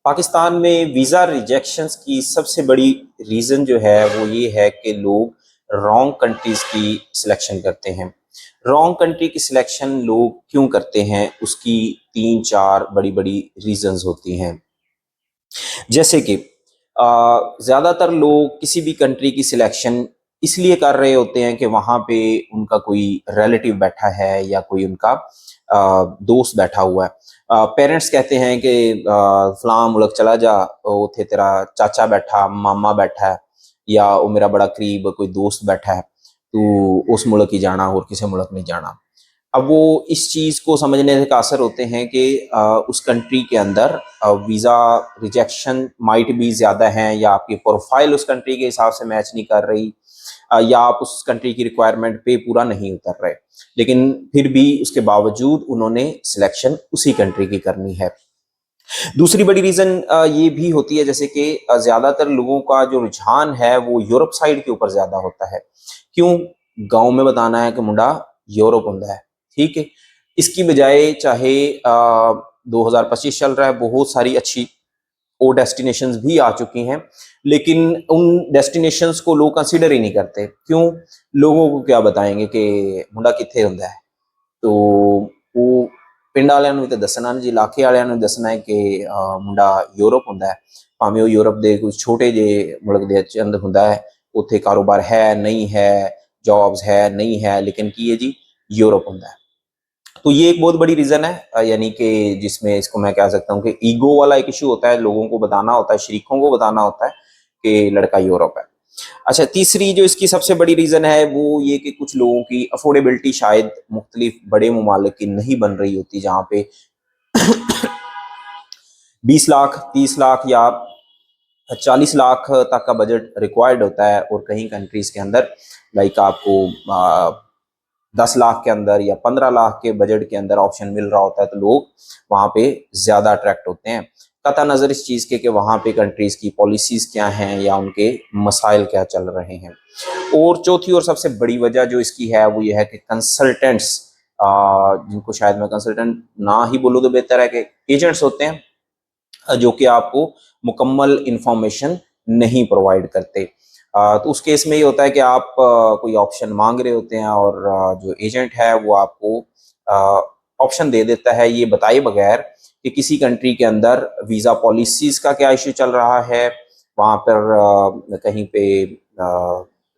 पाकिस्तान में visa rejections की सबसे बड़ी रीज़न जो है वो ये है कि लोग रॉन्ग कंट्रीज़ की सिलेक्शन करते हैं। रॉन्ग कंट्री की सिलेक्शन लोग क्यों करते हैं, उसकी 3-4 बड़ी-बड़ी रीज़न्स होती हैं। जैसे कि ज़्यादातर लोग किसी भी कंट्री की सिलेक्शन इसलिए कर रहे होते हैं कि वहाँ पे उनका कोई रिलेटिव बैठा है या कोई उनका दोस्त बैठा हुआ है। पेरेंट्स कहते हैं कि फलां मुल्क चला जा, उत्थे तेरा चाचा बैठा, मामा बैठा है या वो मेरा बड़ा करीब कोई दोस्त बैठा है, तू उस मुल्क ही जाना और किसी मुल्क नहीं जाना। अब वो इस चीज़ को समझने से कासर होते हैं कि उस कंट्री के अंदर वीज़ा रिजेक्शन माइट भी ज़्यादा हैं, या आपकी प्रोफाइल उस कंट्री के हिसाब से मैच नहीं कर रही, या आप उस कंट्री की रिक्वायरमेंट पे पूरा नहीं उतर रहे, लेकिन फिर भी उसके बावजूद उन्होंने सिलेक्शन उसी कंट्री की करनी है। दूसरी बड़ी रीज़न ये भी होती है, जैसे कि ज़्यादातर लोगों का जो रुझान है वो यूरोप साइड के ऊपर ज़्यादा होता है। क्यों? गाँव में बताना है कि मुंडा यूरोप हुंदा है, ठीक है? इसकी बजाय चाहे 2025 चल रहा है, बहुत सारी अच्छी और डेस्टिनेशंस भी आ चुकी हैं, लेकिन उन डेस्टिनेशंस को लोग कंसीडर ही नहीं करते। क्यों? लोगों को क्या बताएँगे कि मुंडा कित्थे हुंदा है? तो वो पिंड वालिਆਂ ਨੂੰ ਵੀ ਤਾਂ ਦੱਸਣਾ ਜੀ, ਇਲਾਕੇ ਵਾਲਿਆਂ ਨੂੰ ਦੱਸਣਾ ਹੈ ਕਿ ਮੁੰਡਾ ਯੂਰਪ ਹੁੰਦਾ ਹੈ, ਭਾਵੇਂ ਉਹ ਯੂਰਪ ਦੇ ਕੋਈ ਛੋਟੇ ਜਿਹੇ ਮੁਲਕ ਦੇ ਅੰਦਰ ਹੁੰਦਾ ਹੈ, ਉੱਥੇ ਕਾਰੋਬਾਰ ਹੈ नहीं है, जॉब्स है नहीं है, लेकिन की है जी यूरोप ਹੁੰਦਾ है। तो ये एक बहुत बड़ी रीज़न है, यानी कि जिसमें इसको मैं कह सकता हूँ कि ईगो वाला एक इशू होता है, लोगों को बताना होता है, शरीकों को बताना होता है कि लड़का यूरोप है। अच्छा, तीसरी जो इसकी सबसे बड़ी रीज़न है वो ये कि कुछ लोगों की अफोर्डेबिलिटी शायद मुख्तलिफ बड़े ममालिक की नहीं बन रही होती, जहाँ पे 20 लाख 30 लाख या 40 लाख तक का बजट रिक्वायर्ड होता है, और कहीं कंट्रीज़ के अंदर लाइक आपको 10 लाख के अंदर या 15 लाख के बजट के अंदर ऑप्शन मिल रहा होता है, तो लोग वहाँ पे ज़्यादा अट्रैक्ट होते हैं, कतई नज़र इस चीज़ के कि वहाँ पे कंट्रीज़ की पॉलिसीज़ क्या हैं या उनके मसाइल क्या चल रहे हैं। और चौथी और सबसे बड़ी वजह जो इसकी है वो ये है कि कंसल्टेंट्स, जिनको शायद मैं कंसल्टेंट ना ही बोलूँ तो बेहतर है, कि एजेंट्स होते हैं जो कि आपको मुकम्मल इंफॉर्मेशन नहीं प्रोवाइड करते। तो उस केस में ये होता है कि आप कोई ऑप्शन मांग रहे होते हैं, और जो एजेंट है वो आपको ऑप्शन दे देता है ये बताए बगैर कि किसी कंट्री के अंदर वीज़ा पॉलिसीज़ का क्या इशू चल रहा है, वहाँ पर कहीं पे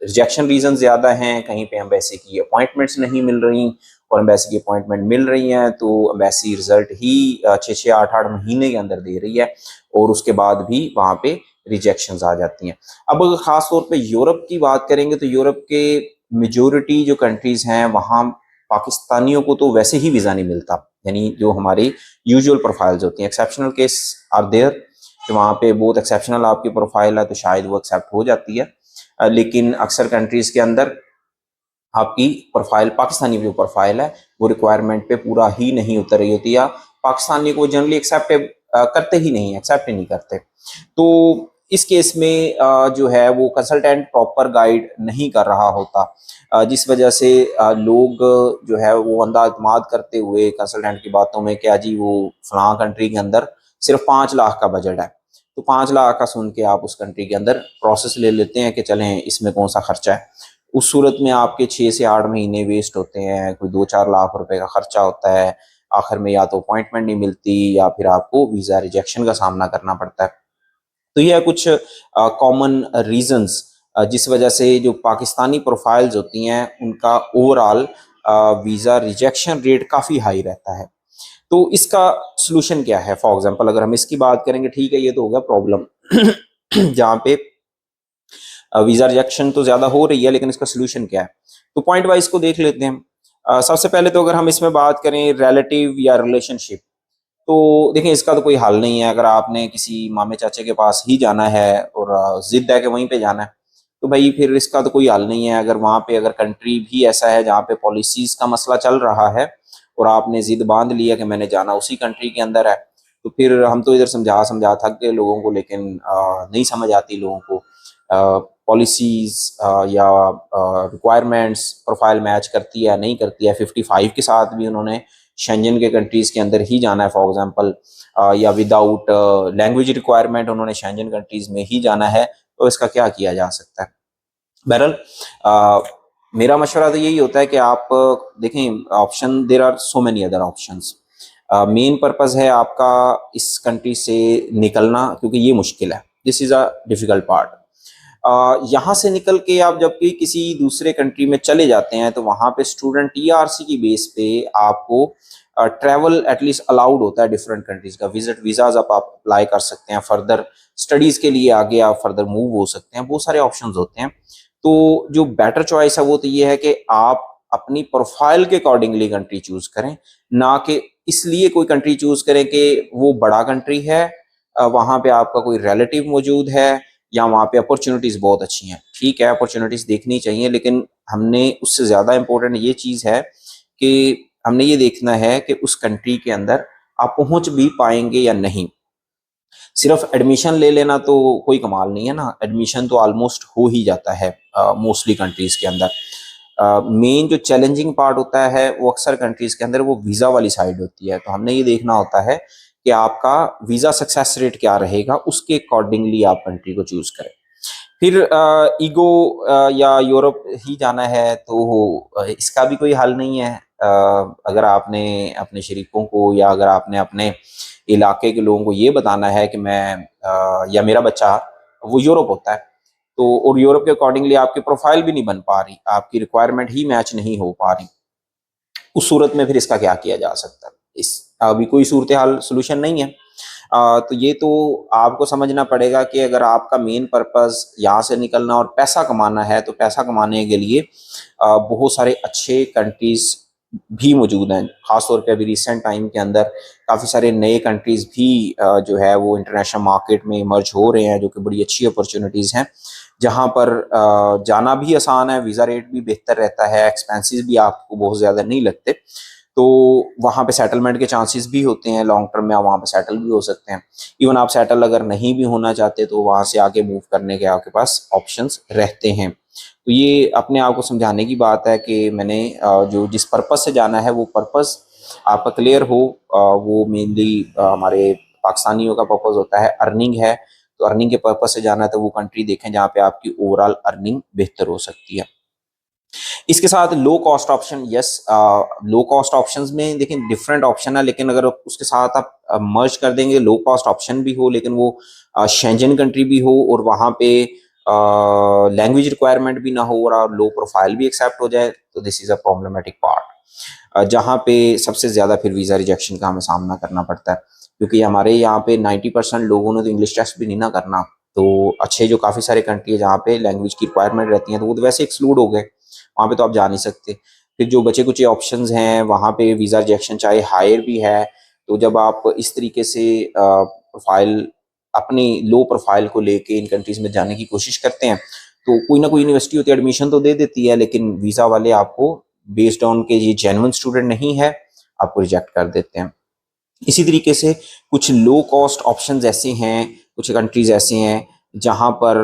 रिजेक्शन रीज़न ज़्यादा हैं, कहीं पे एम्बेसी की अपॉइंटमेंट्स नहीं मिल रही, और एम्बेसी की अपॉइंटमेंट मिल रही हैं तो एम्बेसी रिजल्ट ही 6-6 8-8 महीने के अंदर दे रही है, और उसके बाद भी वहाँ पे रिजेक्शंस आ जाती हैं। अब अगर ख़ास तौर पे यूरोप की बात करेंगे तो यूरोप के मेजॉरिटी जो कंट्रीज़ हैं वहाँ पाकिस्तानियों को तो वैसे ही वीज़ा नहीं मिलता, यानी जो हमारी यूजुअल प्रोफाइल्स होती हैं। एक्सेप्शनल केस आर देयर कि वहाँ पे बहुत एक्सेप्शनल आपकी प्रोफाइल है तो शायद वो एक्सेप्ट हो जाती है, लेकिन अक्सर कंट्रीज़ के अंदर आपकी प्रोफाइल, पाकिस्तानी जो प्रोफाइल है वो रिक्वायरमेंट पे पूरा ही नहीं उतर रही होती, या पाकिस्तानी को जनरली एक्सेप्ट करते ही नहीं, एक्सेप्ट ही नहीं करते। तो इस केस में जो है वो कंसल्टेंट प्रॉपर गाइड नहीं कर रहा होता, जिस वजह से लोग जो है वो अंधा एतमाद करते हुए कंसल्टेंट की बातों में, क्या जी वो फलां कंट्री के अंदर सिर्फ 5 लाख का बजट है, तो 5 लाख का सुन के आप उस कंट्री के अंदर प्रोसेस ले लेते हैं कि चलें इसमें कौन सा खर्चा है। उस सूरत में आपके 6 से 8 महीने वेस्ट होते हैं, कोई 2-4 लाख रुपए का खर्चा होता है, आखिर में या तो अपॉइंटमेंट नहीं मिलती या फिर आपको वीज़ा रिजेक्शन का सामना करना पड़ता है। तो यह कुछ कॉमन रीजंस जिस वजह से जो पाकिस्तानी प्रोफाइल्स होती हैं उनका ओवरऑल वीज़ा रिजेक्शन रेट काफ़ी हाई रहता है। तो इसका सॉल्यूशन क्या है? फॉर एग्जांपल अगर हम इसकी बात करेंगे, ठीक है ये तो हो गया प्रॉब्लम जहाँ पे वीज़ा रिजेक्शन तो ज़्यादा हो रही है, लेकिन इसका सॉल्यूशन क्या है? तो पॉइंट वाइज को देख लेते हैं। सबसे पहले तो अगर हम इसमें बात करें रिलेटिव या रिलेशनशिप, तो देखिए इसका तो कोई हल नहीं है। अगर आपने किसी मामे चाचे के पास ही जाना है और ज़िद है कि वहीं पे जाना है, तो भाई फिर इसका तो कोई हल नहीं है। अगर वहाँ पे अगर कंट्री भी ऐसा है जहाँ पे पॉलिसीज़ का मसला चल रहा है और आपने ज़िद बांध लिया कि मैंने जाना उसी कंट्री के अंदर है, तो फिर हम तो इधर समझा समझा थक गए लोगों को, लेकिन नहीं समझ आती लोगों को। पॉलिसीज़ या रिक्वायरमेंट्स प्रोफाइल मैच करती है नहीं करती है, 55 के साथ भी उन्होंने शेंजन के कंट्रीज़ के अंदर ही जाना है फॉर एग्जांपल, या विदाउट लैंग्वेज रिक्वायरमेंट उन्होंने शेंजन कंट्रीज़ में ही जाना है, तो इसका क्या किया जा सकता है। बहरहाल मेरा मशवरा तो यही होता है कि आप देखें, option there are so many other options. Main purpose है आपका इस कंट्री से निकलना, क्योंकि ये मुश्किल है, this is a difficult part. यहाँ से निकल के आप जब भी किसी दूसरे कंट्री में चले जाते हैं तो वहाँ पे स्टूडेंट ईआरसी की बेस पे आपको ट्रैवल एटलीस्ट अलाउड होता है डिफरेंट कंट्रीज का। विजिट वीज़ाज आप अप्लाई कर सकते हैं, फर्दर स्टडीज़ के लिए आगे आप फर्दर मूव हो सकते हैं, बहुत सारे ऑप्शंस होते हैं। तो जो बेटर चॉइस है वो तो ये है कि आप अपनी प्रोफाइल के अकॉर्डिंगली कंट्री चूज करें, ना कि इसलिए कोई कंट्री चूज करें कि वो बड़ा कंट्री है, वहाँ पे आपका कोई रिलेटिव मौजूद है या वहाँ पे अपॉर्चुनिटीज़ बहुत अच्छी हैं। ठीक है, अपॉर्चुनिटीज़ देखनी चाहिए, लेकिन हमने उससे ज़्यादा इम्पोर्टेंट ये चीज़ है कि हमने ये देखना है कि उस कंट्री के अंदर आप पहुँच भी पाएंगे या नहीं। सिर्फ एडमिशन ले लेना तो कोई कमाल नहीं है ना, एडमिशन तो ऑलमोस्ट हो ही जाता है मोस्टली कंट्रीज़ के अंदर। मेन जो चैलेंजिंग पार्ट होता है वो अक्सर कंट्रीज़ के अंदर वो वीज़ा वाली साइड होती है, तो हमने ये देखना होता है कि आपका वीज़ा सक्सेस रेट क्या रहेगा, उसके अकॉर्डिंगली आप कंट्री को चूज़ करें। फिर ईगो या यूरोप ही जाना है तो इसका भी कोई हल नहीं है। अगर आपने अपने शरीकों को या अगर आपने अपने इलाके के लोगों को ये बताना है कि मैं या मेरा बच्चा वो यूरोप होता है, तो और यूरोप के अकॉर्डिंगली आपकी प्रोफाइल भी नहीं बन पा रही, आपकी रिक्वायरमेंट ही मैच नहीं हो पा रही, उस सूरत में फिर इसका क्या किया जा सकता है। इस अभी कोई सूरत हाल सोल्यूशन नहीं है। तो ये तो आपको समझना पड़ेगा कि अगर आपका मेन पर्पस यहाँ से निकलना और पैसा कमाना है, तो पैसा कमाने के लिए बहुत सारे अच्छे कंट्रीज भी मौजूद हैं। खासतौर पे अभी रिसेंट टाइम के अंदर काफ़ी सारे नए कंट्रीज भी जो है वो इंटरनेशनल मार्केट में इमर्ज हो रहे हैं, जो कि बड़ी अच्छी अपॉर्चुनिटीज़ हैं, जहाँ पर जाना भी आसान है, वीज़ा रेट भी बेहतर रहता है, एक्सपेंसेस भी आपको बहुत ज़्यादा नहीं लगते, तो वहाँ पे सेटलमेंट के चांसेस भी होते हैं, लॉन्ग टर्म में आप वहाँ पे सेटल भी हो सकते हैं। इवन आप सेटल अगर नहीं भी होना चाहते तो वहाँ से आगे मूव करने के आपके पास ऑप्शंस रहते हैं। तो ये अपने आप को समझाने की बात है कि मैंने जो जिस पर्पस से जाना है वो पर्पस आपका क्लियर हो। वो मेनली हमारे पाकिस्तानियों का पर्पस होता है अर्निंग है, तो अर्निंग के पर्पस से जाना है तो वो कंट्री देखें जहाँ पे आपकी ओवरऑल अर्निंग बेहतर हो सकती है। इसके साथ low cost option, yes, low cost options में देखिए डिफरेंट ऑप्शन है, लेकिन अगर उसके साथ आप मर्ज कर देंगे, लो कॉस्ट ऑप्शन भी हो लेकिन वो शेंजन कंट्री भी हो और वहाँ पे लैंग्वेज रिक्वायरमेंट भी ना हो और लो प्रोफाइल भी एक्सेप्ट हो जाए, तो this is a problematic part, जहाँ पे सबसे ज़्यादा फिर वीज़ा रिजेक्शन का हमें सामना करना पड़ता है, क्योंकि हमारे यहाँ पे 90% लोगों ने तो इंग्लिश टेस्ट भी नहीं ना करना। तो अच्छे जो काफ़ी सारे कंट्री है जहाँ पे लैंग्वेज की रिक्वायरमेंट रहती है, तो वो तो वैसे एक्सक्लूड हो गए, वहाँ पे तो आप जा नहीं सकते। फिर जो बचे कुछ ऑप्शंस हैं वहाँ पे वीज़ा रिजेक्शन चाहे हायर भी है, तो जब आप इस तरीके से प्रोफाइल अपनी लो प्रोफाइल को लेके इन कंट्रीज़ में जाने की कोशिश करते हैं, तो कोई ना कोई यूनिवर्सिटी होती है एडमिशन तो दे देती है, लेकिन वीज़ा वाले आपको बेस्ड ऑन के ये जेन्युइन स्टूडेंट नहीं है, आपको रिजेक्ट कर देते हैं। इसी तरीके से कुछ लो कॉस्ट ऑप्शंस ऐसे हैं, कुछ कंट्रीज ऐसे हैं जहाँ पर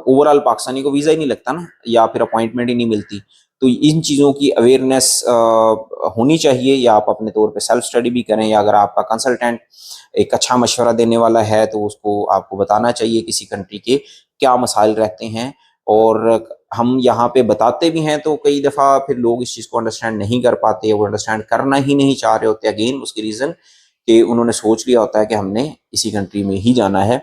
ओवरऑल पाकिस्तानी को वीज़ा ही नहीं लगता ना, या फिर अपॉइंटमेंट ही नहीं मिलती। तो इन चीज़ों की अवेयरनेस होनी चाहिए, या आप अपने तौर पे सेल्फ स्टडी भी करें, या अगर आपका कंसल्टेंट एक अच्छा मशवरा देने वाला है तो उसको आपको बताना चाहिए किसी कंट्री के क्या मसाइल रहते हैं। और हम यहाँ पे बताते भी हैं तो कई दफ़ा फिर लोग इस चीज़ को अंडरस्टैंड नहीं कर पाते, वो अंडरस्टैंड करना ही नहीं चाह रहे होते, अगेन उसकी रीज़न कि उन्होंने सोच लिया होता है कि हमने इसी कंट्री में ही जाना है,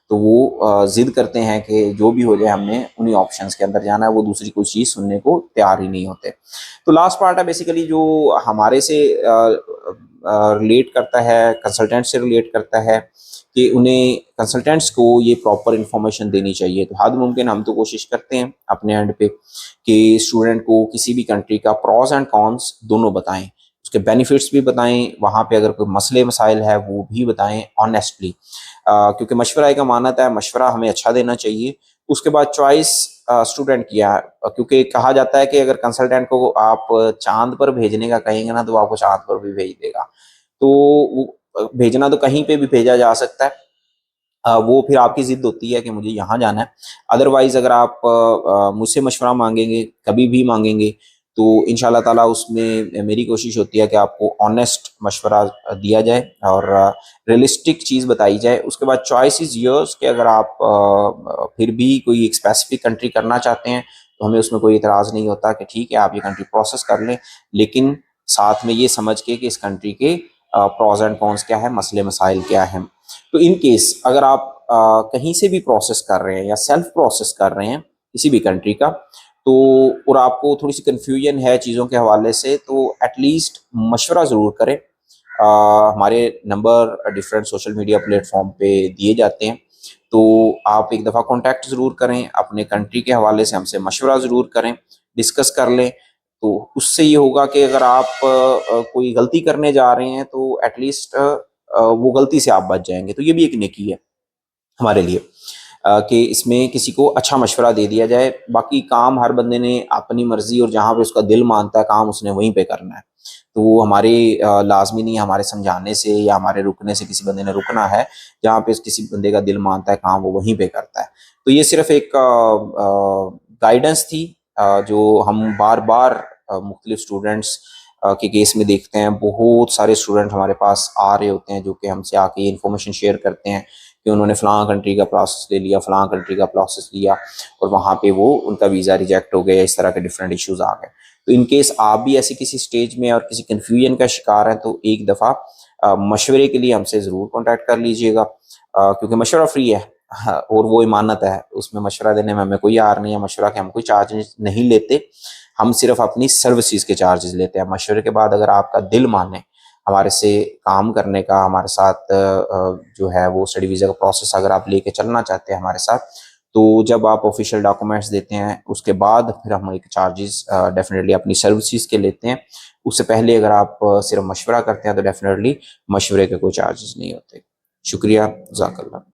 तो वो ज़िद करते हैं कि जो भी हो जाए हमने उन्हीं ऑप्शंस के अंदर जाना है, वो दूसरी कोई चीज़ सुनने को तैयार ही नहीं होते। तो लास्ट पार्ट है बेसिकली जो हमारे से रिलेट करता है, कंसल्टेंट से रिलेट करता है, कि उन्हें कंसल्टेंट्स को ये प्रॉपर इन्फॉर्मेशन देनी चाहिए। तो हद मुमकिन हम तो कोशिश करते हैं अपने एंड पे कि स्टूडेंट को किसी भी कंट्री का प्रॉस एंड कॉन्स दोनों बताएं, उसके बेनिफिट्स भी बताएं, वहाँ पे अगर कोई मसले मसाइल है वो भी बताएं ऑनेस्टली, क्योंकि मशवरा एक अमानत है, मशवरा हमें अच्छा देना चाहिए। उसके बाद चॉइस स्टूडेंट किया है, क्योंकि कहा जाता है कि अगर कंसल्टेंट को आप चांद पर भेजने का कहेंगे ना तो वो आपको चांद पर भी भेज देगा, तो वो भेजना तो कहीं पे भी भेजा जा सकता है, वो फिर आपकी ज़िद होती है कि मुझे यहाँ जाना है। अदरवाइज़ अगर आप मुझसे मशवरा मांगेंगे, कभी भी मांगेंगे, तो इंशाल्लाह ताला उसमें मेरी कोशिश होती है कि आपको ऑनेस्ट मशवरा दिया जाए और रियलिस्टिक चीज़ बताई जाए। उसके बाद चॉइस इज़ योर्स कि अगर आप फिर भी कोई एक स्पेसिफिक कंट्री करना चाहते हैं तो हमें उसमें कोई इतराज़ नहीं होता कि ठीक है आप ये कंट्री प्रोसेस कर लें, लेकिन साथ में ये समझ के कि इस कंट्री के प्रोज एंड कॉन्स क्या है, मसले मसाइल क्या हैं। तो इन केस अगर आप कहीं से भी प्रोसेस कर रहे हैं या सेल्फ प्रोसेस कर रहे हैं किसी भी कंट्री का, तो और आपको थोड़ी सी कन्फ्यूजन है चीज़ों के हवाले से, तो एटलीस्ट मशवरा ज़रूर करें। हमारे number different social media platform पे दिए जाते हैं, तो आप एक दफ़ा कांटेक्ट ज़रूर करें, अपने कंट्री के हवाले से हमसे मशवरा ज़रूर करें, डिस्कस कर लें। तो उससे ये होगा कि अगर आप कोई गलती करने जा रहे हैं तो एटलीस्ट वो गलती से आप बच जाएंगे। तो ये भी एक नेकी है हमारे लिए कि इसमें किसी को अच्छा मशवरा दे दिया जाए। बाकी काम हर बंदे ने अपनी मर्जी और जहाँ पे उसका दिल मानता है काम उसने वहीं पे करना है। तो वो हमारे लाजमी नहीं है हमारे समझाने से या हमारे रुकने से किसी बंदे ने रुकना है। जहाँ पे किसी बंदे का दिल मानता है काम वो वहीं पे करता है। तो ये सिर्फ एक गाइडेंस थी जो हम बार बार मुख्तलिफ स्टूडेंट्स के केस में देखते हैं। बहुत सारे स्टूडेंट हमारे पास आ रहे होते हैं जो कि हमसे आके ये इन्फॉर्मेशन शेयर करते हैं कि उन्होंने फ़लाँ कंट्री का प्रोसेस ले लिया, फ़लाँ कंट्री का प्रोसेस लिया और वहाँ पे वो उनका वीज़ा रिजेक्ट हो गया, इस तरह के डिफरेंट इश्यूज़ आ गए। तो इन केस आप भी ऐसे किसी स्टेज में और किसी कन्फ्यूजन का शिकार हैं तो एक दफ़ा मशवरे के लिए हमसे ज़रूर कॉन्टैक्ट कर लीजिएगा, क्योंकि मशवरा फ्री है। हाँ, और वो इमानत है, उसमें मशवरा देने में हमें कोई आर नहीं है। मशवरा के हम कोई चार्जेस नहीं लेते, हम सिर्फ अपनी सर्विसेज के चार्जेस लेते हैं। मशवरे के बाद अगर आपका दिल माने हमारे से काम करने का, हमारे साथ जो है वो स्टडी वीज़ा का प्रोसेस अगर आप लेके चलना चाहते हैं हमारे साथ, तो जब आप ऑफिशियल डॉक्यूमेंट्स देते हैं उसके बाद फिर हम एक चार्जेस डेफिनेटली अपनी सर्विसेज के लेते हैं। उससे पहले अगर आप सिर्फ मशवरा करते हैं तो डेफिनेटली मशवरे के कोई चार्जेस नहीं होते। शुक्रिया, जज़ाकल्लाह।